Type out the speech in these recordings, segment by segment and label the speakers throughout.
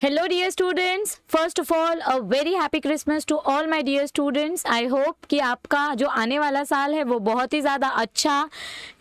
Speaker 1: Hello dear students, first of all a very happy Christmas to all my dear students. I hope कि आपका जो आने वाला साल है वो बहुत ही ज़्यादा अच्छा,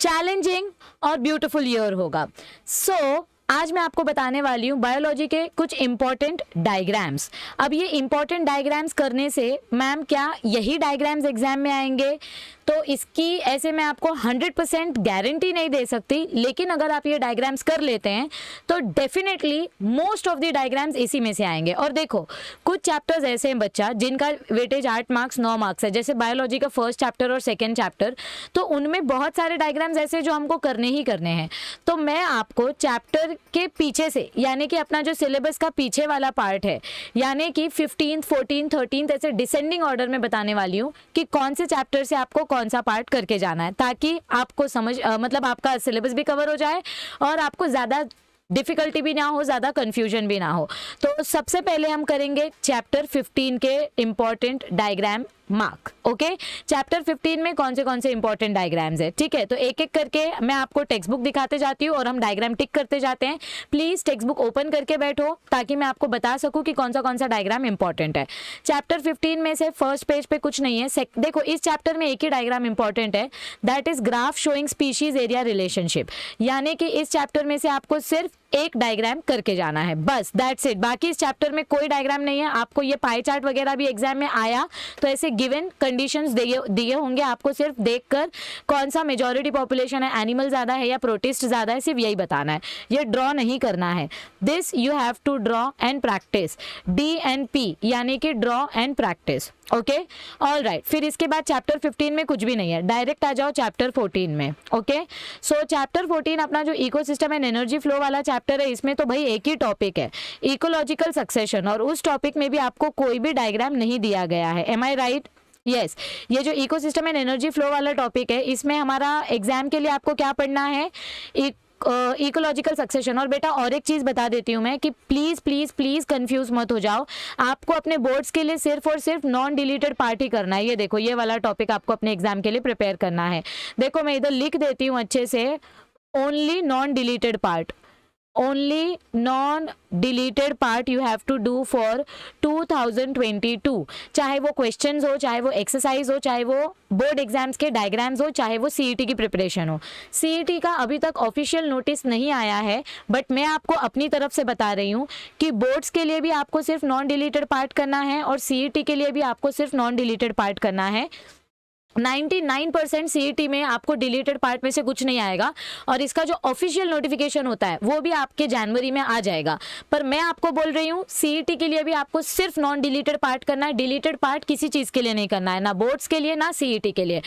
Speaker 1: चैलेंजिंग और ब्यूटीफुल ईयर होगा. So आज मैं आपको बताने वाली हूँ बायोलॉजी के कुछ इंपॉर्टेंट डायग्राम्स. अब ये इंपॉर्टेंट डायग्राम्स करने से मैम क्या यही डायग्राम्स एग्जाम में आएंगे, तो इसकी ऐसे मैं आपको 100% गारंटी नहीं दे सकती, लेकिन अगर आप ये डायग्राम्स कर लेते हैं तो definitely most of the diagrams इसी में से आएंगे. और देखो कुछ चैप्टर्स ऐसे हैं बच्चा जिनका वेटेज 8 मार्क्स 9 मार्क्स है, जैसे बायोलॉजी का फर्स्ट चैप्टर और सेकेंड चैप्टर, तो उनमें बहुत सारे डायग्राम्स ऐसे जो हमको करने ही करने हैं. तो मैं आपको चैप्टर के पीछे से, यानी कि अपना जो सिलेबस का पीछे वाला पार्ट है, यानी कि 15th 14th 13th ऐसे डिसेंडिंग ऑर्डर में बताने वाली हूँ कि कौन से चैप्टर से आपको कौन सा पार्ट करके जाना है, ताकि आपको समझ मतलब आपका सिलेबस भी कवर हो जाए और आपको ज़्यादा डिफिकल्टी भी ना हो, ज़्यादा कंफ्यूजन भी ना हो. तो सबसे पहले हम करेंगे चैप्टर 15 के important diagram mark. Okay, chapter 15 में कौन से इंपॉर्टेंट डायग्राम्स है, ठीक है. तो एक एक करके मैं आपको टेक्स्ट बुक दिखाते जाती हूँ और हम डायग्राम टिक करते जाते हैं. प्लीज टेक्स्ट बुक ओपन करके बैठो ताकि मैं आपको बता सकूं कि कौन सा डायग्राम इंपॉर्टेंट है. चैप्टर 15 में से फर्स्ट पेज पे कुछ नहीं है. देखो इस चैप्टर में एक ही डायग्राम इंपॉर्टेंट है, that is graph showing species area relationship. यानी कि इस चैप्टर में से आपको सिर्फ एक डायग्राम करके जाना है, बस दैट्स इट. बाकी इस चैप्टर में कोई डायग्राम नहीं है. आपको ये पाई चार्ट वगैरह भी एग्जाम में आया तो ऐसे गिवन कंडीशंस दिए होंगे, आपको सिर्फ देखकर कौन सा मेजॉरिटी पॉपुलेशन है, एनिमल ज्यादा है या प्रोटिस्ट ज्यादा है, सिर्फ यही बताना है. ये ड्रॉ नहीं करना है. This you have to draw and practise. DNP यानी कि draw and practise. Okay, all right. फिर इसके बाद चैप्टर 15 में कुछ भी नहीं है, डायरेक्ट आ जाओ चैप्टर 14 में. ओके, सो चैप्टर 14 अपना जो इकोसिस्टम एंड एनर्जी फ्लो वाला चैप्टर है, इसमें तो भाई एक ही टॉपिक है, इकोलॉजिकल सक्सेशन, और उस टॉपिक में भी आपको कोई भी डायग्राम नहीं दिया गया है. Am I right? यस. ये जो इकोसिस्टम एंड एनर्जी फ्लो वाला टॉपिक है, इसमें हमारा एग्जाम के लिए आपको क्या पढ़ना है, इकोलॉजिकल सक्सेशन. और बेटा और एक चीज बता देती हूँ मैं कि प्लीज प्लीज प्लीज कंफ्यूज मत हो जाओ. आपको अपने बोर्ड्स के लिए सिर्फ और सिर्फ नॉन डिलीटेड पार्ट ही करना है. ये देखो ये वाला टॉपिक आपको अपने एग्जाम के लिए प्रिपेयर करना है. देखो मैं इधर लिख देती हूँ अच्छे से, only non deleted part, only non-deleted part you have to do for 2022. चाहे वो क्वेश्चंस हो, चाहे वो एक्सरसाइज हो, चाहे वो बोर्ड एग्जाम्स के डायग्राम्स हो, चाहे वो CET की प्रिपरेशन हो. CET का अभी तक ऑफिशियल नोटिस नहीं आया है, बट मैं आपको अपनी तरफ से बता रही हूँ कि बोर्ड्स के लिए भी आपको सिर्फ नॉन डिलीटेड पार्ट करना है और CET के लिए भी आपको सिर्फ नॉन डिलीटेड पार्ट करना है. 99% CET में आपको डिलीटेड पार्ट में से कुछ नहीं आएगा, और इसका जो ऑफिशियल नोटिफिकेशन होता है वो भी आपके जनवरी में आ जाएगा. पर मैं आपको बोल रही हूँ CET के लिए भी आपको सिर्फ नॉन डिलीटेड पार्ट करना है. डिलीटेड पार्ट किसी चीज के लिए नहीं करना है, ना बोर्ड्स के लिए ना CET के लिए.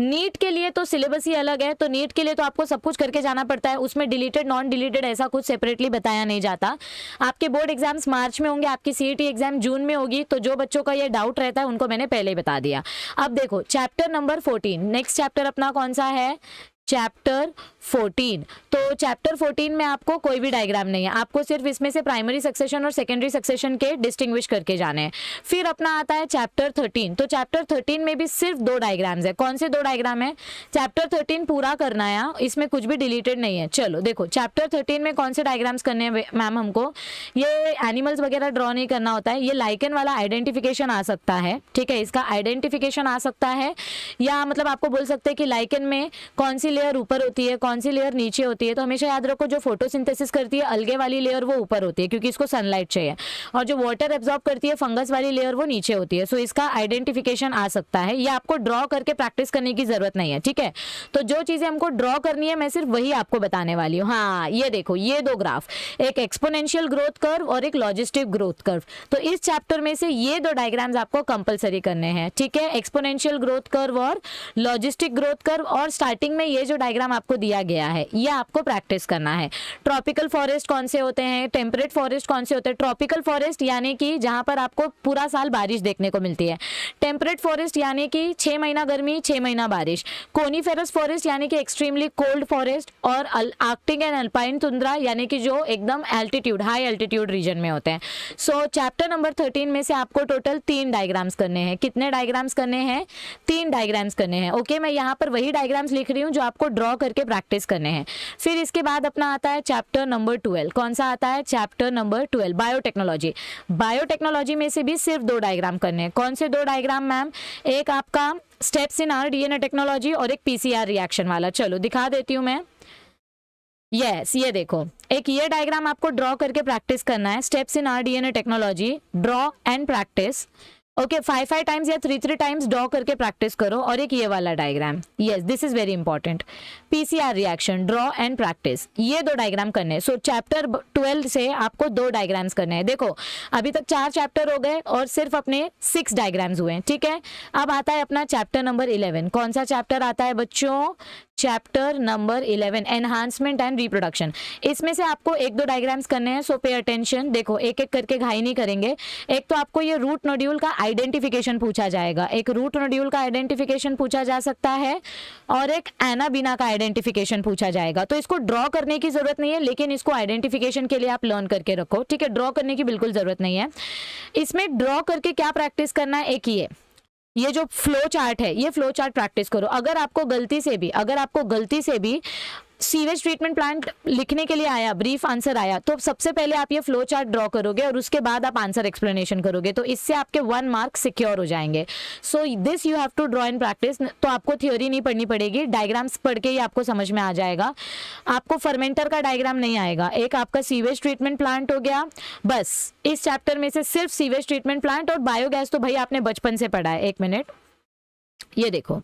Speaker 1: नीट के लिए तो सिलेबस ही अलग है, तो नीट के लिए तो आपको सब कुछ करके जाना पड़ता है. उसमें डिलीटेड नॉन डिलीटेड ऐसा कुछ सेपरेटली बताया नहीं जाता. आपके बोर्ड एग्जाम्स मार्च में होंगे, आपकी CET एग्जाम जून में होगी, तो जो बच्चों का ये डाउट रहता है उनको मैंने पहले ही बता दिया. अब देखो चैप्टर नंबर 14, नेक्स्ट चैप्टर अपना कौन सा है, चैप्टर 14. तो चैप्टर 14 में आपको कोई भी डायग्राम नहीं है, आपको सिर्फ इसमें से प्राइमरी सक्सेशन और सेकेंडरी सक्सेशन के डिस्टिंग्विश करके जाने हैं. फिर अपना आता है चैप्टर 13. तो चैप्टर 13 में भी सिर्फ 2 डायग्राम्स है. कौन से 2 डायग्राम है, चैप्टर 13 पूरा करना है, इसमें कुछ भी डिलीटेड नहीं है. चलो देखो चैप्टर 13 में कौन से डायग्राम्स करने हैं मैम हमको, ये एनिमल्स वगैरह ड्रॉ नहीं करना होता है. ये लाइकन वाला आइडेंटिफिकेशन आ सकता है, ठीक है, इसका आइडेंटिफिकेशन आ सकता है, या मतलब आपको बोल सकते हैं कि लाइकन में कौन सी लेयर ऊपर होती है, कौन सी लेयर नीचे होती है. तो हमेशा याद रखो जो फोटोसिंथेसिस करती है अलगे वाली लेयर वो ऊपर होती है, क्योंकि इसको सनलाइट चाहिए, और जो वाटर एब्जॉर्ब करती है फंगस वाली लेयर वो नीचे होती है. सो इसका आइडेंटिफिकेशन आ सकता है. ये आपको ड्रॉ करके प्रैक्टिस करने की जरूरत नहीं है, ठीक है. तो जो चीजें हमको ड्रॉ करनी है मैं सिर्फ वही आपको बताने वाली हूँ. हाँ ये देखो ये 2 ग्राफ, एक एक्सपोनेंशियल ग्रोथ कर्व और एक लॉजिस्टिक ग्रोथ कर्व. तो इस चैप्टर में से ये 2 डायग्राम्स आपको कंपलसरी करने हैं, ठीक है, एक्सपोनेंशियल ग्रोथ कर्व और लॉजिस्टिक ग्रोथ कर्व. और स्टार्टिंग में ये जो डायग्राम आपको दिया गया है ये आपको प्रैक्टिस करना है. ट्रॉपिकल फॉरेस्ट कौन से होते हैं, टेम्परेट फॉरेस्ट कौन से होते हैं. ट्रॉपिकल फॉरेस्ट यानी कि जहां पर आपको पूरा साल बारिश देखने को मिलती है. टेम्परेट फॉरेस्ट यानी कि 6 महीना गर्मी 6 महीना बारिश. कोनीफेरस फॉरेस्ट यानी कि एक्सट्रीमली कोल्ड फॉरेस्ट. और आर्कटिक एंड अल्पाइन तुंद्रा यानी कि जो एकदम एल्टीट्यूड हाई एल्टीट्यूड रीजन में होते हैं. सो चैप्टर नंबर 13 में से आपको टोटल 3 डायग्राम्स करने हैं. कितने डायग्राम्स करने हैं, 3 डायग्राम्स करने हैं. ओके, मैं यहाँ पर वही डायग्राम्स लिख रही हूँ जो आपको ड्रॉ करके प्रैक्टिस करने हैं। फिर इसके बाद अपना आता है चैप्टर नंबर 12। कौन सा आता है? Chapter number 12 biotechnology. बायोटेक्नोलॉजी में से भी सिर्फ 2 डायग्राम करने हैं। कौन से 2 डायग्राम मैम? एक आपका steps in are DNA technology और एक पीसीआर रिएक्शन वाला। चलो दिखा देती हूँ मैं। यस ये देखो, एक ये डायग्राम आपको ड्रॉ करके प्रैक्टिस करना है। Steps in are DNA technology, draw and practise. Okay 5 times या 3 टाइम्स ड्रॉ करके प्रैक्टिस करो। और एक ये वाला diagram, yes this is very important, PCR reaction, draw and practice. ये 2 डायग्राम करने हैं। सो चैप्टर 12 से आपको 2 डायग्राम्स करने हैं। देखो अभी तक 4 चैप्टर हो गए और सिर्फ अपने 6 डायग्राम्स हुए हैं, ठीक है। अब आता है अपना चैप्टर नंबर 11। कौन सा चैप्टर आता है बच्चों? Chapter number 11 enhancement and reproduction. इसमें से आपको 1-2 डायग्राम्स करने हैं, सो पे अटेंशन। देखो एक एक करके घाई नहीं करेंगे। एक तो आपको ये रूट नोड्यूल का आइडेंटिफिकेशन पूछा जाएगा, एक रूट नोड्यूल का आइडेंटिफिकेशन पूछा जा सकता है और एक एनाबीना का आइडेंटिफिकेशन पूछा जाएगा। तो इसको ड्रॉ करने की जरूरत नहीं है, लेकिन इसको आइडेंटिफिकेशन के लिए आप लर्न करके रखो, ठीक है। ड्रॉ करने की बिल्कुल जरूरत नहीं है। इसमें ड्रॉ करके क्या प्रैक्टिस करना है? एक ये जो फ्लो चार्ट है, ये फ्लो चार्ट प्रैक्टिस करो। अगर आपको गलती से भी सीवेज ट्रीटमेंट प्लांट लिखने के लिए आया, ब्रीफ आंसर आया, तो सबसे पहले आप ये फ्लो चार्ट ड्रॉ करोगे और उसके बाद आप आंसर एक्सप्लेनेशन करोगे, तो इससे आपके 1 मार्क सिक्योर हो जाएंगे। So this you have to draw in practice. तो आपको थ्योरी नहीं पढ़नी पड़ेगी, डायग्राम्स पढ़ के ही आपको समझ में आ जाएगा। आपको फर्मेंटर का डायग्राम नहीं आएगा। एक आपका सीवेज ट्रीटमेंट प्लांट हो गया, बस इस चैप्टर में से सिर्फ सीवेज ट्रीटमेंट प्लांट और बायोगैस तो भाई आपने बचपन से पढ़ा है। 1 मिनट, ये देखो,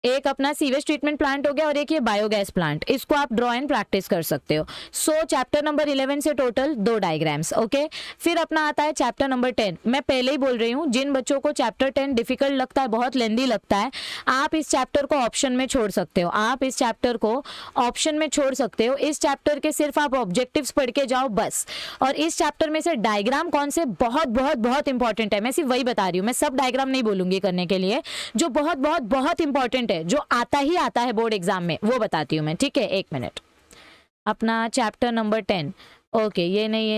Speaker 1: एक अपना सीवेज ट्रीटमेंट प्लांट हो गया और एक ये बायोगैस प्लांट, इसको आप ड्रॉ एंड प्रैक्टिस कर सकते हो। सो चैप्टर नंबर 11 से टोटल 2 डायग्राम्स, ओके। फिर अपना आता है चैप्टर नंबर 10। मैं पहले ही बोल रही हूँ, जिन बच्चों को चैप्टर 10 डिफिकल्ट लगता है, बहुत लेंदी लगता है, आप इस चैप्टर को ऑप्शन में छोड़ सकते हो। इस चैप्टर के सिर्फ आप ऑब्जेक्टिव्स पढ़ के जाओ बस। और इस चैप्टर में से डायग्राम कौन से बहुत बहुत बहुत इंपॉर्टेंट है, मैं सिर्फ वही बता रही हूँ। मैं सब डायग्राम नहीं बोलूंगी करने के लिए, जो बहुत बहुत बहुत इंपॉर्टेंट है, जो आता है बोर्ड एग्जाम में, वो बताती हूं मैं, ठीक है। 1 मिनट, अपना चैप्टर नंबर 10, ओके। ये नहीं,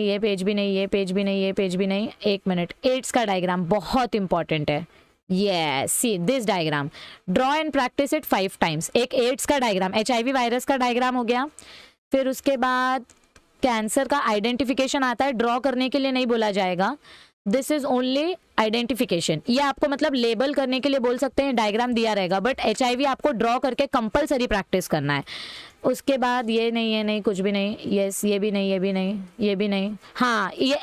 Speaker 1: ये पेज भी नहीं, ये पेज भी नहीं। 1 मिनट, एड्स का डायग्राम बहुत इंपॉर्टेंट है। Yes see this diagram, draw and practice it 5 times. एक एड्स का डायग्राम, HIV वायरस का डायग्राम हो गया। फिर उसके बाद कैंसर का आइडेंटिफिकेशन आता है, ड्रॉ करने के लिए नहीं बोला जाएगा, दिस इज ओनली आइडेंटिफिकेशन। ये आपको मतलब लेबल करने के लिए बोल सकते हैं, डायग्राम दिया रहेगा, बट HIV आपको ड्रॉ करके कंपलसरी प्रैक्टिस करना है। उसके बाद ये नहीं, कुछ भी नहीं। यस ये भी नहीं। हाँ ये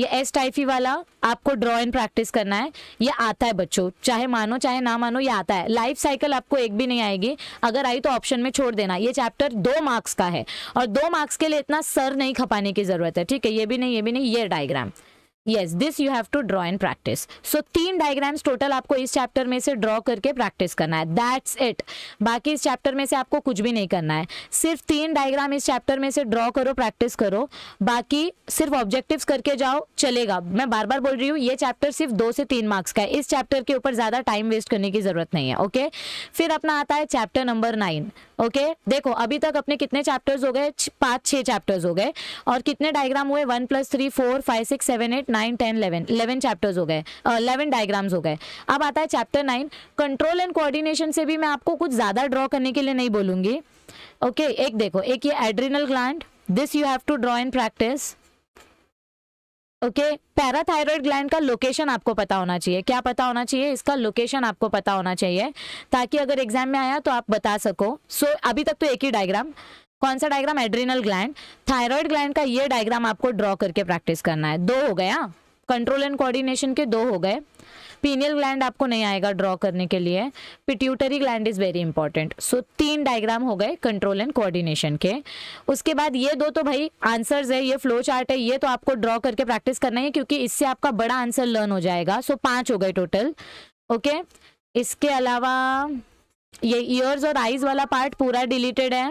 Speaker 1: एस टाइफी वाला आपको ड्रॉ एंड प्रैक्टिस करना है। ये आता है बच्चों, चाहे मानो चाहे ना मानो, ये आता है। लाइफ साइकिल आपको एक भी नहीं आएगी, अगर आई तो ऑप्शन में छोड़ देना। ये चैप्टर 2 मार्क्स का है और 2 मार्क्स के लिए इतना सर नहीं खपाने की जरूरत है, ठीक है। ये भी नहीं, ये diagram, yes this you have to draw and practise. So 3 diagrams total आपको इस चैप्टर में से ड्रॉ करके प्रैक्टिस करना है, दैट्स इट। बाकी इस चैप्टर में से आपको कुछ भी नहीं करना है, सिर्फ 3 डायग्राम इस चैप्टर में से ड्रॉ करो, प्रैक्टिस करो, बाकी सिर्फ ऑब्जेक्टिव्स करके जाओ, चलेगा। मैं बार बार बोल रही हूँ, ये चैप्टर सिर्फ 2 से 3 मार्क्स का है, इस चैप्टर के ऊपर ज्यादा टाइम वेस्ट करने की जरूरत नहीं है, ओके। फिर अपना आता है चैप्टर नंबर 9, ओके। देखो अभी तक अपने कितने चैप्टर्स हो गए? 5-6 चैप्टर्स हो गए और कितने डायग्राम हुए? 1 + 3 4 5 6 7 8 9 10 11 चैप्टर्स हो गए, 11 डायग्राम्स हो गए। अब आता है चैप्टर 9, कंट्रोल एंड कोऑर्डिनेशन से भी मैं आपको कुछ ज्यादा ड्रॉ करने के लिए नहीं बोलूंगी, ओके। एक देखो, एक ये adrenal gland, this you have to draw in practice, okay. Parathyroid gland का लोकेशन आपको पता होना चाहिए। क्या पता होना चाहिए? इसका लोकेशन आपको पता होना चाहिए, ताकि अगर एग्जाम में आया तो आप बता सको। सो अभी तक तो एक ही डायग्राम, कौन सा diagram? Adrenal gland. Thyroid gland का ये डायग्राम आपको ड्रॉ करके प्रैक्टिस करना है। 2 हो गया, कंट्रोल एंड कोऑर्डिनेशन के 2 हो गए। पीनियल ग्लैंड आपको नहीं आएगा ड्रॉ करने के लिए। Pituitary gland is very important. So 3 diagram हो गए कंट्रोल एंड कोऑर्डिनेशन के। उसके बाद ये 2 तो भाई आंसर्स है, ये फ्लो चार्ट है, ये तो आपको ड्रॉ करके प्रैक्टिस करना है, क्योंकि इससे आपका बड़ा आंसर लर्न हो जाएगा। सो 5 हो गए टोटल, ओके। इसके अलावा ये ईयर्स और आईज वाला पार्ट पूरा डिलीटेड है,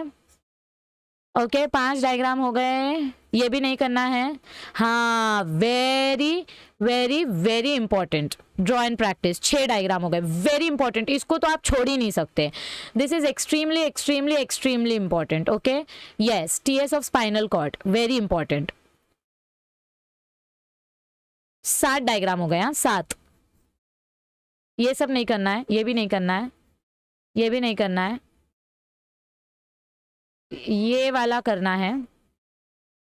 Speaker 1: ओके। 5 डायग्राम हो गए, ये भी नहीं करना है। हाँ very very very important, draw and practice 6 diagram हो गए, वेरी इंपॉर्टेंट, इसको तो आप छोड़ ही नहीं सकते। This is extremely extremely extremely important, okay. Yes TS of spinal cord very important. 7 diagram हो गया, 7। ये सब नहीं करना है, ये भी नहीं करना है, ये भी नहीं करना है, ये वाला करना है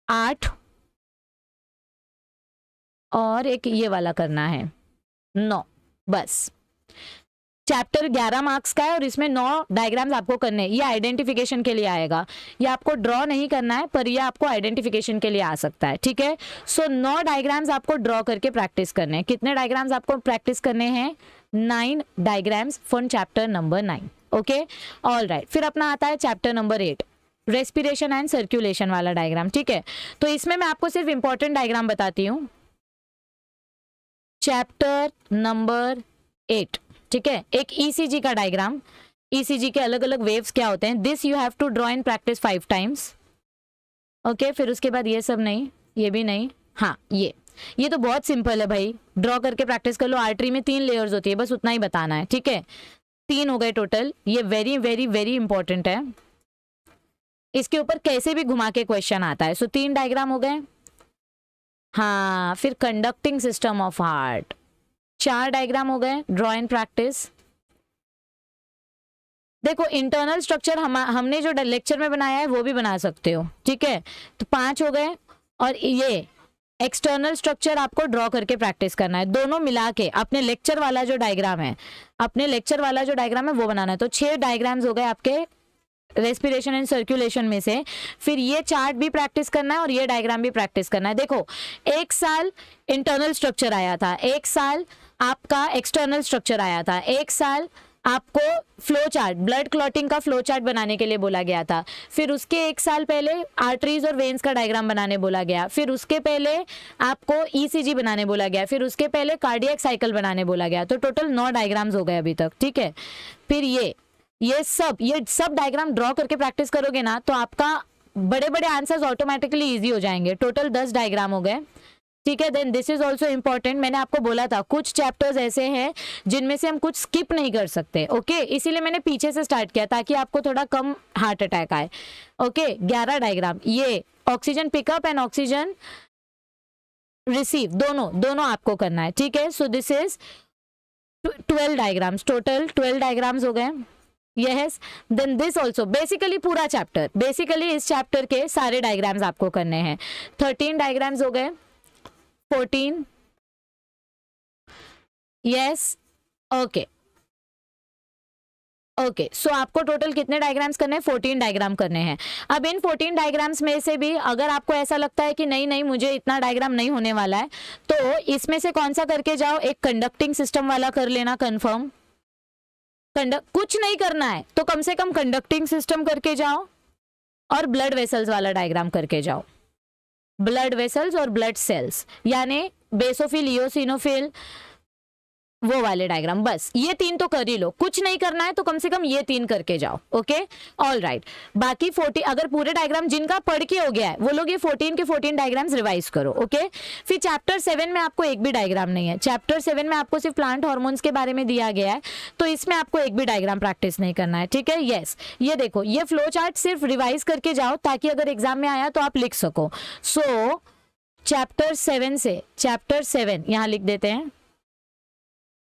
Speaker 1: 8 और एक ये वाला करना है 9। बस चैप्टर 11 मार्क्स का है और इसमें 9 डायग्राम्स आपको करने हैं। ये आइडेंटिफिकेशन के लिए आएगा, ये आपको ड्रॉ नहीं करना है पर ये आपको आइडेंटिफिकेशन के लिए आ सकता है, ठीक है। सो 9 डायग्राम्स आपको ड्रॉ करके प्रैक्टिस करने हैं। कितने डायग्राम्स आपको प्रैक्टिस करने हैं? 9 diagrams from chapter number 9। Okay, all right. फिर अपना आता है chapter number 8, respiration and circulation वाला डायग्राम, ठीक है। तो इसमें मैं आपको सिर्फ इंपॉर्टेंट डायग्राम बताती हूँ। चैप्टर नंबर 8, ठीक है, एक ईसीजी का डायग्राम, ईसीजी के अलग अलग वेव्स क्या होते हैं, this you have to draw in practice 5 times. Okay, फिर उसके बाद ये सब नहीं, ये भी नहीं, हाँ ये तो बहुत सिंपल है भाई, ड्रॉ करके प्रैक्टिस कर लो। आर्टरी में 3 लेयर्स होती है, बस उतना ही बताना है, ठीक है। 3 हो गए टोटल, ये वेरी वेरी वेरी इंपॉर्टेंट है, इसके ऊपर कैसे भी घुमा के क्वेश्चन आता है। सो 3 डायग्राम हो गए। हाँ, फिर conducting system of heart, 4 diagram हो गए, ड्रॉ इन प्रैक्टिस। देखो इंटरनल स्ट्रक्चर हमने जो लेक्चर में बनाया है वो भी बना सकते हो, ठीक है। तो 5 हो गए और ये एक्सटर्नल स्ट्रक्चर आपको ड्रॉ करके प्रैक्टिस करना है, दोनों मिला के अपने लेक्चर वाला जो डायग्राम है, अपने लेक्चर वाला जो डायग्राम है वो बनाना है। तो 6 डायग्राम्स हो गए आपके रेस्पिरेशन एंड सर्कुलेशन में से। फिर ये चार्ट भी प्रैक्टिस करना है और ये डायग्राम भी प्रैक्टिस करना है। देखो 1 साल इंटरनल स्ट्रक्चर आया था, 1 साल आपका एक्सटर्नल स्ट्रक्चर आया था, 1 साल आपको फ्लो चार्ट, ब्लड क्लॉटिंग का फ्लो चार्ट बनाने के लिए बोला गया था। फिर उसके 1 साल पहले आर्टरीज और वेन्स का डायग्राम बनाने बोला गया। फिर उसके पहले आपको ईसीजी बनाने बोला गया। फिर उसके पहले कार्डियक साइकिल बनाने बोला गया। तो टोटल 9 डायग्राम्स हो गए अभी तक, ठीक है। फिर ये सब डायग्राम ड्रॉ करके प्रैक्टिस करोगे ना तो आपका बड़े बड़े आंसर्स ऑटोमेटिकली इजी हो जाएंगे। टोटल 10 डायग्राम हो गए, ठीक है। Then this is also important, मैंने आपको बोला था कुछ चैप्टर्स ऐसे हैं जिनमें से हम कुछ स्किप नहीं कर सकते, ओके। इसीलिए मैंने पीछे से स्टार्ट किया ताकि आपको थोड़ा कम हार्ट अटैक आए, ओके। 11 डायग्राम, ये oxygen pickup and oxygen receive दोनों आपको करना है, ठीक है। So this is 12 diagrams, total 12 diagrams हो गए। Yes, then this also basically पूरा चैप्टर, बेसिकली इस चैप्टर के सारे डायग्राम्स आपको करने हैं। 13 डायग्राम्स हो गए, 14, यस, ओके ओके। सो आपको टोटल कितने डायग्राम्स करने हैं? 14 डायग्राम करने हैं। अब इन 14 डायग्राम्स में से भी अगर आपको ऐसा लगता है कि नहीं मुझे इतना डायग्राम नहीं होने वाला है, तो इसमें से कौन सा करके जाओ, एक कंडक्टिंग सिस्टम वाला कर लेना कंफर्म। कुछ नहीं करना है तो कम से कम कंडक्टिंग सिस्टम करके जाओ और ब्लड वेसल्स वाला डायग्राम करके जाओ। ब्लड वेसल्स और ब्लड सेल्स यानी बेसोफिल, इओसिनोफिल, वो वाले डायग्राम, बस ये 3 तो कर ही लो। कुछ नहीं करना है तो कम से कम ये 3 करके जाओ, ओके, ऑल राइट। बाकी 40 अगर पूरे डायग्राम जिनका पढ़ के हो गया है वो लोग ये 14 के 14 डायग्राम्स रिवाइज करो, ओके। फिर चैप्टर 7 में आपको एक भी डायग्राम नहीं है। चैप्टर 7 में आपको सिर्फ प्लांट हार्मोन्स के बारे में दिया गया है, तो इसमें आपको एक भी डायग्राम प्रैक्टिस नहीं करना है, ठीक है। यस, ये देखो ये फ्लो चार्ट सिर्फ रिवाइज करके जाओ ताकि अगर एग्जाम में आया तो आप लिख सको। सो चैप्टर 7 से, चैप्टर 7 यहां लिख देते हैं,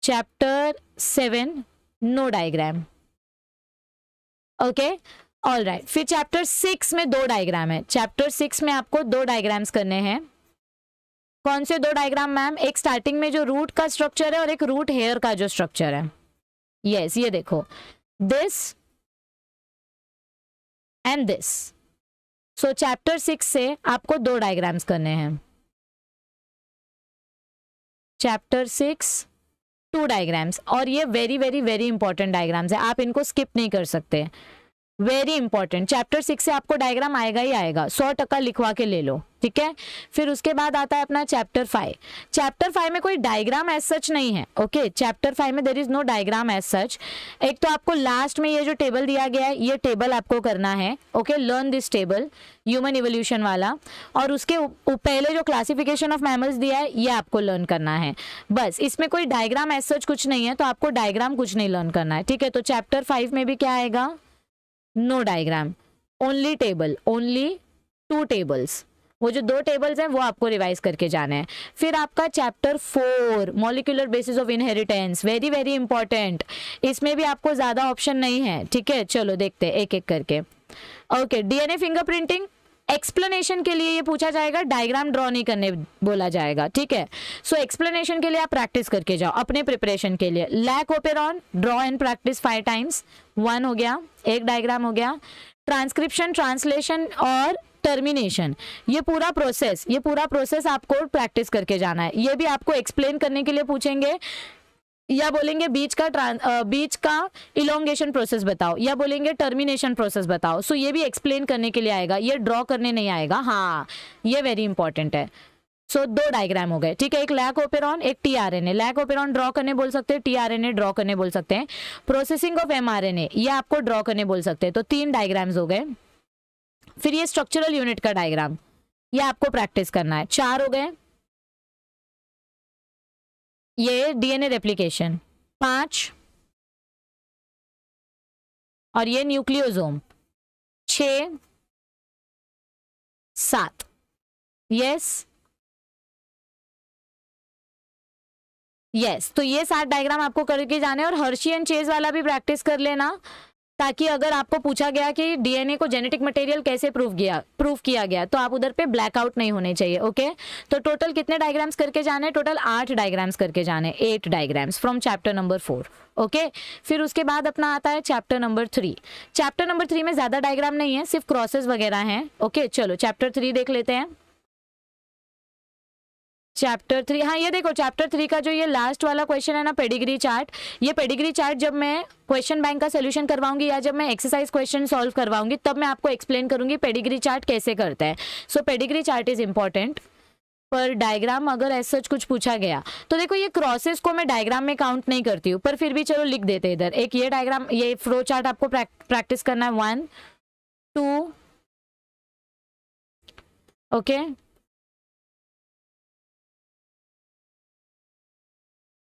Speaker 1: chapter 7 no diagram, okay, all right. फिर चैप्टर 6 में 2 डायग्राम है। चैप्टर 6 में आपको 2 डायग्राम्स करने हैं। कौन से 2 डायग्राम मैम? एक स्टार्टिंग में जो रूट का स्ट्रक्चर है और एक रूट हेयर का जो स्ट्रक्चर है। यस, ये देखो this and this. So chapter 6 से आपको 2 डायग्राम्स करने हैं। चैप्टर 6 2 डायग्राम्स, और ये very very very important diagrams है, आप इनको स्किप नहीं कर सकते, वेरी इंपॉर्टेंट। चैप्टर 6 से आपको डायग्राम आएगा ही आएगा, 100% लिखवा के ले लो, ठीक है। फिर उसके बाद आता है अपना चैप्टर 5। चैप्टर 5 में कोई डायग्राम एज सच नहीं है, ओके। चैप्टर 5 में there is no diagram as such. एक तो आपको लास्ट में ये जो टेबल दिया गया है ये टेबल आपको करना है, okay, learn this table, human evolution वाला। और उसके पहले जो क्लासिफिकेशन ऑफ मैमल्स दिया है ये आपको लर्न करना है, बस। इसमें कोई डायग्राम एज सच कुछ नहीं है, तो आपको डायग्राम कुछ नहीं लर्न करना है, ठीक है। तो चैप्टर 5 में भी क्या आएगा? No diagram, only table, only 2 tables, वो जो 2 टेबल्स हैं वो आपको रिवाइज करके जाना है। फिर आपका chapter 4 molecular basis of inheritance, very very important. इसमें भी आपको ज्यादा ऑप्शन नहीं है, ठीक है। चलो देखते हैं एक एक करके। ओके, डीएनए फिंगरप्रिंटिंग एक्सप्लेनेशन के लिए ये पूछा जाएगा, डायग्राम ड्रॉ नहीं करने बोला जाएगा, ठीक है। सो एक्सप्लेनेशन के लिए आप प्रैक्टिस करके जाओ अपने प्रिपरेशन के लिए। Lac operon draw and practice 5 times, 1 हो गया, एक डायग्राम हो गया। ट्रांसक्रिप्शन, ट्रांसलेशन और टर्मिनेशन, ये पूरा प्रोसेस आपको प्रैक्टिस करके जाना है। ये भी आपको एक्सप्लेन करने के लिए पूछेंगे, या बोलेंगे बीच का इलोंगेशन प्रोसेस बताओ, या बोलेंगे टर्मिनेशन प्रोसेस बताओ। सो ये भी एक्सप्लेन करने के लिए आएगा, ये ड्रॉ करने नहीं आएगा। हाँ, ये वेरी इंपॉर्टेंट है। सो 2 डायग्राम हो गए, ठीक है। एक लैक ओपेरॉन, एक टीआरएनए। लैक ओपेरॉन ड्रॉ करने बोल सकते हैं, टीआरएनए ड्रॉ करने बोल सकते हैं। प्रोसेसिंग ऑफ एमआरएनए, ये आपको ड्रॉ करने बोल सकते हैं। तो 3 डायग्राम्स हो गए। फिर ये स्ट्रक्चरल यूनिट का डायग्राम, ये आपको प्रैक्टिस करना है, 4 हो गए। ये डीएनए रेप्लिकेशन 5, और ये न्यूक्लियोसोम 6, 7। यस तो ये 7 डायग्राम आपको करके जाने, और हर्शी एंड चेज वाला भी प्रैक्टिस कर लेना, ताकि अगर आपको पूछा गया कि डीएनए को जेनेटिक मटेरियल कैसे प्रूव किया गया, तो आप उधर पे ब्लैकआउट नहीं होने चाहिए। ओके, तो टोटल कितने डायग्राम्स करके जाने? टोटल 8 डायग्राम्स करके जाने, 8 diagrams from chapter number 4। Okay, फिर उसके बाद अपना आता है चैप्टर नंबर 3। चैप्टर नंबर 3 में ज्यादा डायग्राम नहीं है, सिर्फ क्रॉसेस वगैरह हैं। ओके, चलो चैप्टर 3 देख लेते हैं। चैप्टर 3, हाँ ये देखो चैप्टर 3 का जो ये लास्ट वाला क्वेश्चन है ना, पेडिग्री चार्ट। ये पेडिग्री चार्ट जब मैं क्वेश्चन बैंक का सोल्यूशन करवाऊंगी, या जब मैं एक्सरसाइज क्वेश्चन सॉल्व करवाऊंगी, तब मैं आपको एक्सप्लेन करूंगी पेडिग्री चार्ट कैसे करते हैं। सो पेडिग्री चार्ट इज इंपॉर्टेंट। पर डायग्राम अगर ऐसा कुछ पूछा गया तो देखो, ये क्रॉसेस को मैं डायग्राम में काउंट नहीं करती हूँ, पर फिर भी चलो लिख देते इधर। एक ये डायग्राम, ये फ्लो चार्ट आपको प्रैक्टिस करना है, 1 2। ओके,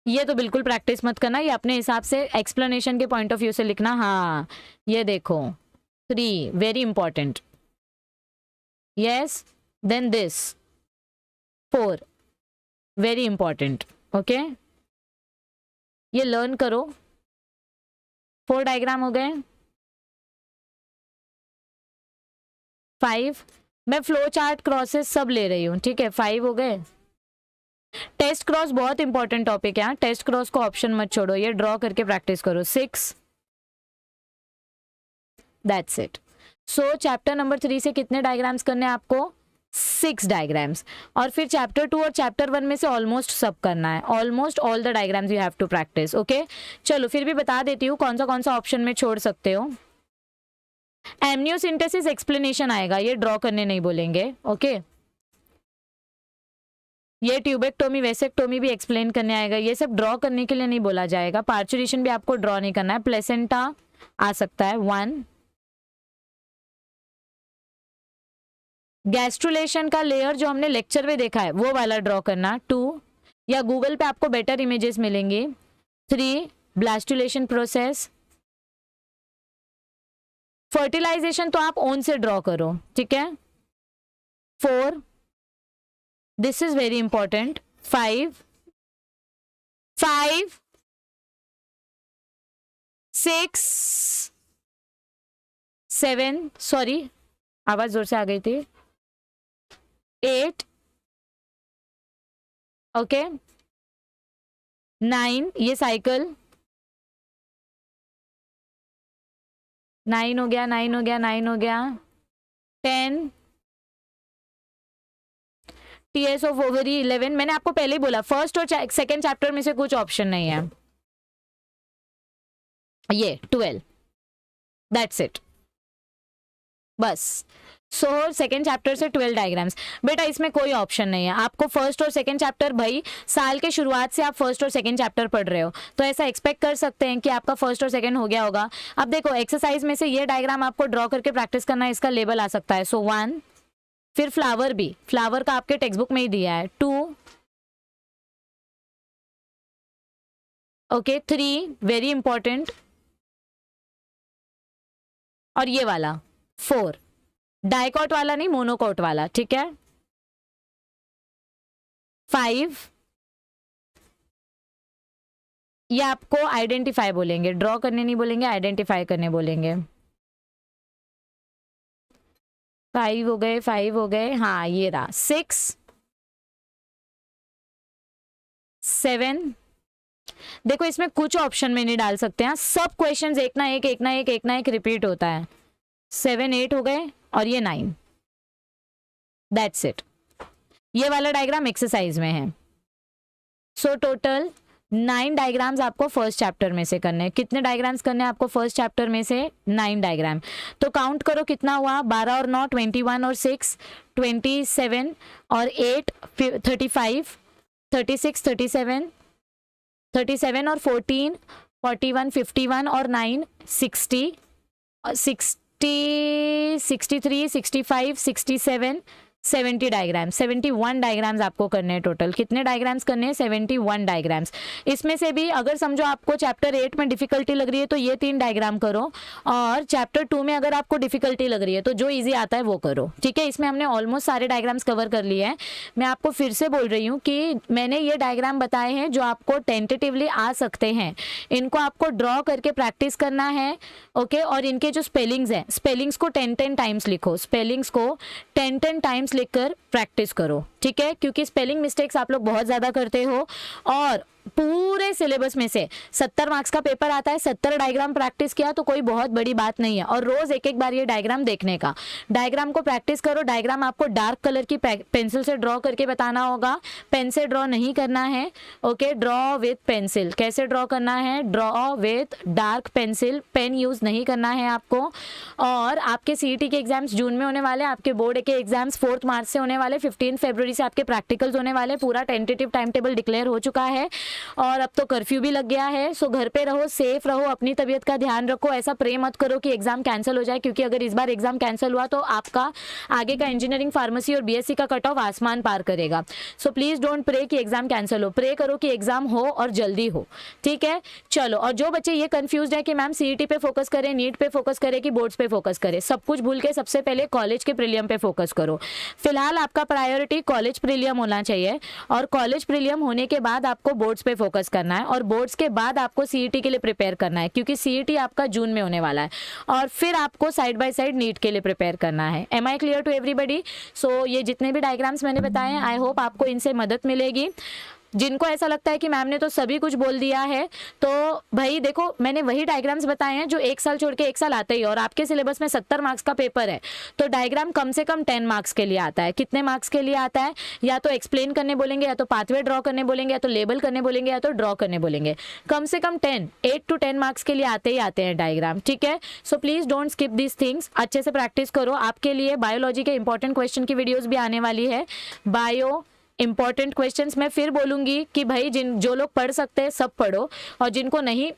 Speaker 1: ये तो बिल्कुल प्रैक्टिस मत करना, ये अपने हिसाब से एक्सप्लेनेशन के पॉइंट ऑफ व्यू से लिखना। हाँ ये देखो 3 very important. Yes, then this 4 very important. Okay, ये लर्न करो। 4 डायग्राम हो गए। 5 मैं फ्लो चार्ट क्रॉसेस सब ले रही हूँ, ठीक है। 5 हो गए। टेस्ट क्रॉस बहुत इंपॉर्टेंट टॉपिक है, टेस्ट क्रॉस को ऑप्शन मत छोड़ो, ये ड्रॉ करके प्रैक्टिस करो। 6, that's it. So chapter number 3 से कितने डायग्राम्स करने हैं आपको? 6 डायग्राम्स। और फिर चैप्टर 2 और चैप्टर 1 में से ऑलमोस्ट सब करना है, almost all the diagrams you have to practise. Okay, चलो फिर भी बता देती हूँ कौन सा ऑप्शन में छोड़ सकते हो। एमनियोसिंथेसिस एक्सप्लेनेशन आएगा, ये ड्रॉ करने नहीं बोलेंगे। ओके, ये ट्यूबेक्टोमी वेसेक्टोमी भी एक्सप्लेन करने आएगा, ये सब ड्रॉ करने के लिए नहीं बोला जाएगा। पार्चुरेशन भी आपको ड्रॉ नहीं करना है। प्लेसेंटा आ सकता है, 1। गैस्ट्रुलेशन का लेयर जो हमने लेक्चर में देखा है वो वाला ड्रॉ करना, 2, या गूगल पे आपको बेटर इमेजेस मिलेंगे। 3 ब्लास्टुलेशन प्रोसेस। फर्टिलाइजेशन तो आप ओन से ड्रॉ करो, ठीक है। 4 this is very important. 5 6 7, sorry आवाज जोर से आ गई थी। 8 ओके, 9 ये साइकिल, 9 हो गया, 9 हो गया, 9 हो गया। 10 टीएस ऑफ ओवरी। 11 मैंने आपको पहले ही बोला, फर्स्ट और सेकंड चैप्टर में से कुछ ऑप्शन नहीं है। ये 12, दैट्स इट, बस। सो सेकेंड चैप्टर से 12 डायग्राम्स। बेटा इसमें कोई ऑप्शन नहीं है, आपको फर्स्ट और सेकेंड चैप्टर, भाई साल के शुरुआत से आप फर्स्ट और सेकेंड चैप्टर पढ़ रहे हो, तो ऐसा एक्सपेक्ट कर सकते हैं कि आपका फर्स्ट और सेकेंड हो गया होगा। अब देखो एक्सरसाइज में से ये डायग्राम आपको ड्रॉ करके प्रैक्टिस करना है, इसका लेबल आ सकता है। सो 1, फिर फ्लावर भी, फ्लावर का आपके टेक्स्ट बुक में ही दिया है। 2 ओके, 3 वेरी इंपॉर्टेंट, और ये वाला 4 डाइकॉट वाला नहीं, मोनोकॉट वाला, ठीक है। 5, ये आपको आइडेंटिफाई बोलेंगे, ड्रॉ करने नहीं बोलेंगे, आइडेंटिफाई करने बोलेंगे। 5 हो गए, 5 हो गए, हाँ ये रहा। 6, 7, देखो इसमें कुछ ऑप्शन में नहीं डाल सकते हैं, सब क्वेश्चंस एक ना एक, एक ना एक, एक ना एक रिपीट होता है। 7, 8 हो गए और ये 9, दैट्स इट। ये वाला डायग्राम एक्सरसाइज में है। सो टोटल 9 डायग्राम्स आपको फर्स्ट चैप्टर में से करने हैं। कितने डायग्राम्स करने हैं आपको फर्स्ट चैप्टर में से? 9 डायग्राम। तो काउंट करो कितना हुआ, 12 और 9 21 और 6 27 और 8 35 36 37 37 और 14 41 51 और 9 60 60 63 65 67 70 डायग्राम्स, 71 डायग्राम्स आपको करने हैं टोटल। कितने डायग्राम्स करने हैं? 71 डायग्राम्स। इसमें से भी अगर समझो आपको चैप्टर 8 में डिफिकल्टी लग रही है तो ये 3 डायग्राम करो, और चैप्टर 2 में अगर आपको डिफिकल्टी लग रही है तो जो इजी आता है वो करो, ठीक है। इसमें हमने ऑलमोस्ट सारे डायग्राम्स कवर कर लिए हैं। मैं आपको फिर से बोल रही हूँ कि मैंने ये डायग्राम बताए हैं जो आपको टेंटेटिवली आ सकते हैं, इनको आपको ड्रॉ करके प्रैक्टिस करना है, ओके। और इनके जो स्पेलिंग्स हैं, स्पेलिंग्स को 10 टाइम्स लिखो, स्पेलिंग्स को 10 टाइम्स लिखकर प्रैक्टिस करो, ठीक है, क्योंकि स्पेलिंग मिस्टेक्स आप लोग बहुत ज़्यादा करते हो। और पूरे सिलेबस में से 70 मार्क्स का पेपर आता है, 70 डायग्राम प्रैक्टिस किया तो कोई बहुत बड़ी बात नहीं है। और रोज एक एक बार ये डायग्राम देखने का, डायग्राम को प्रैक्टिस करो। डायग्राम आपको डार्क कलर की पेंसिल से ड्रॉ करके बताना होगा, पेन से ड्रॉ नहीं करना है, ओके। Draw with pencil. कैसे ड्रॉ करना है? Draw with dark pencil, pen use नहीं करना है आपको। और आपके सीईटी के एग्जाम्स जून में होने वाले, आपके बोर्ड के एग्जाम्स 4 मार्च से होने वाले, 15 फरवरी से आपके प्रैक्टिकल्स होने वाले। पूरा टेंटेटिव टाइम टेबल डिक्लेयर हो चुका है और अब तो कर्फ्यू भी लग गया है। सो घर पे रहो, सेफ रहो, अपनी तबीयत का ध्यान रखो। ऐसा प्रे मत करो कि एग्जाम कैंसिल हो जाए, क्योंकि अगर इस बार एग्जाम कैंसिल हुआ तो आपका आगे का इंजीनियरिंग, फार्मेसी और बीएससी का कट ऑफ आसमान पार करेगा। सो प्लीज डोंट प्रे कि एग्जाम कैंसिल हो, प्रे करो कि एग्जाम हो और जल्दी हो, ठीक है। चलो, और जो बच्चे ये कंफ्यूज है कि मैम सीईटी पे फोकस करें, नीट पे फोकस करें कि बोर्ड्स पे फोकस करें, सब कुछ भूल के सबसे पहले कॉलेज के प्रीलियम पे फोकस करो। फिलहाल आपका प्रायोरिटी कॉलेज प्रीलियम होना चाहिए, और कॉलेज प्रीलियम होने के बाद आपको बोर्ड्स पे फोकस करना है, और बोर्ड्स के बाद आपको सीईटी के लिए प्रिपेयर करना है, क्योंकि सीईटी आपका जून में होने वाला है, और फिर आपको साइड बाय साइड नीट के लिए प्रिपेयर करना है। Am I clear to everybody? So ये जितने भी डायग्राम्स मैंने बताए हैं, आई होप आपको इनसे मदद मिलेगी। जिनको ऐसा लगता है कि मैम ने तो सभी कुछ बोल दिया है, तो भाई देखो, मैंने वही डायग्राम्स बताए हैं जो एक साल छोड़ के एक साल आते ही, और आपके सिलेबस में 70 मार्क्स का पेपर है, तो डायग्राम कम से कम 10 मार्क्स के लिए आता है। कितने मार्क्स के लिए आता है? या तो एक्सप्लेन करने बोलेंगे, या तो पाथवे ड्रॉ करने बोलेंगे, या तो लेबल करने बोलेंगे, या तो ड्रॉ करने बोलेंगे। कम से कम 8 to 10 मार्क्स के लिए आते ही आते हैं डायग्राम, ठीक है। So please don't skip this things, अच्छे से प्रैक्टिस करो। आपके लिए बायोलॉजी के इंपॉर्टेंट क्वेश्चन की वीडियोज भी आने वाली है। बायो इंपॉर्टेंट क्वेश्चंस मैं फिर बोलूंगी कि भाई जो लोग पढ़ सकते हैं सब पढ़ो, और जिनको नहीं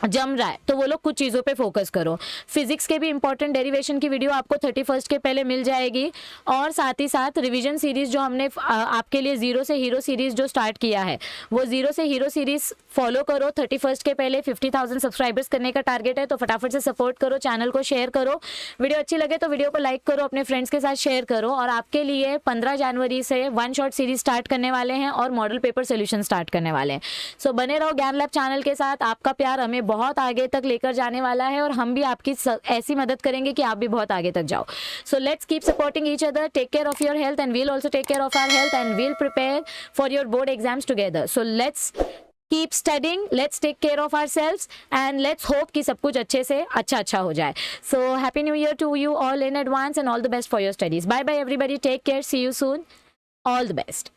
Speaker 1: जम रहा है तो वो लोग कुछ चीज़ों पे फोकस करो। फिजिक्स के भी इंपॉर्टेंट डेरिवेशन की वीडियो आपको 31 के पहले मिल जाएगी, और साथ ही साथ रिवीजन सीरीज जो हमने आपके लिए जीरो से हीरो सीरीज जो स्टार्ट किया है, वो जीरो से हीरो सीरीज फॉलो करो। 31 के पहले 50,000 सब्सक्राइबर्स करने का टारगेट है, तो फटाफट से सपोर्ट करो, चैनल को शेयर करो। वीडियो अच्छी लगे तो वीडियो को लाइक करो, अपने फ्रेंड्स के साथ शेयर करो। और आपके लिए 15 जनवरी से 1 शॉट सीरीज स्टार्ट करने वाले हैं, और मॉडल पेपर सोल्यूशन स्टार्ट करने वाले हैं। सो बने रहो ज्ञान लैब चैनल के साथ, आपका प्यार हमें बहुत आगे तक लेकर जाने वाला है, और हम भी आपकी ऐसी मदद करेंगे कि आप भी बहुत आगे तक जाओ। So let's keep supporting each other, take care of your health, and we'll also take care of our health, and we'll prepare for your board exams together. So let's keep studying, let's take care of ourselves, and let's hope कि सब कुछ अच्छे से अच्छा हो जाए। So happy new year to you all in advance, and all the best for your studies. Bye bye everybody, take care, see you soon, all the best.